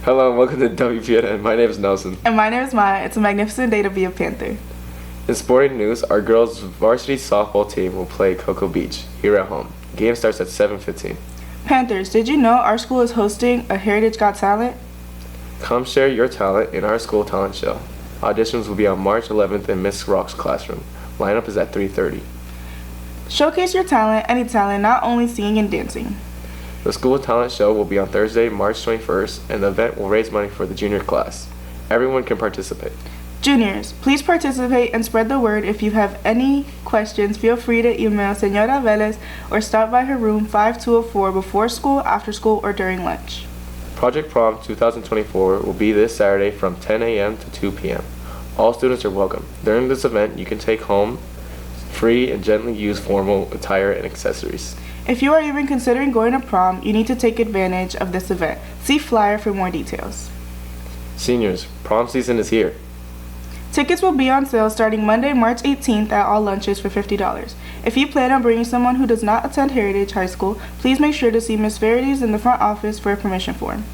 Hello and welcome to WPNN. My name is Nelson. And my name is Maya. It's a magnificent day to be a Panther. In sporting news, our girls' varsity softball team will play Cocoa Beach here at home. Game starts at 7:15. Panthers, did you know our school is hosting a Heritage Got Talent? Come share your talent in our school talent show. Auditions will be on March 11th in Miss Rock's classroom. Lineup is at 3:30. Showcase your talent, any talent, not only singing and dancing. The school talent show will be on Thursday, March 21st, and the event will raise money for the junior class. Everyone can participate. Juniors, please participate and spread the word. If you have any questions, feel free to email Senora Velez or stop by her room 5204 before school, after school, or during lunch. Project Prom 2024 will be this Saturday from 10 a.m. to 2 p.m. All students are welcome. During this event, you can take home free and gently used formal attire and accessories. If you are even considering going to prom, you need to take advantage of this event. See flyer for more details. Seniors, prom season is here. Tickets will be on sale starting Monday, March 18th at all lunches for $50. If you plan on bringing someone who does not attend Heritage High School, please make sure to see Ms. Verities in the front office for a permission form.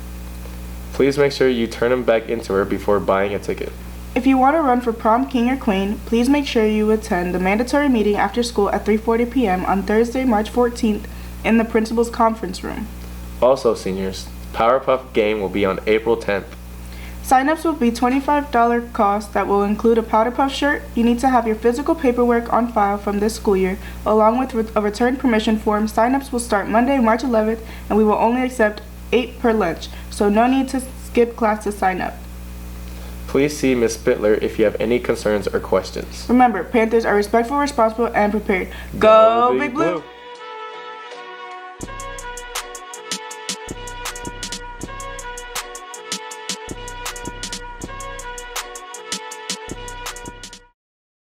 Please make sure you turn them back into her before buying a ticket. If you want to run for prom king or queen, please make sure you attend the mandatory meeting after school at 3:40 p.m. on Thursday, March 14th in the principal's conference room. Also, seniors, Powerpuff game will be on April 10th. Sign-ups will be $25 cost that will include a Powder Puff shirt. You need to have your physical paperwork on file from this school year, along with a return permission form. Sign-ups will start Monday, March 11th, and we will only accept 8 per lunch, so no need to skip class to sign up. Please see Ms. Spittler if you have any concerns or questions. Remember, Panthers are respectful, responsible, and prepared. Go Big Blue!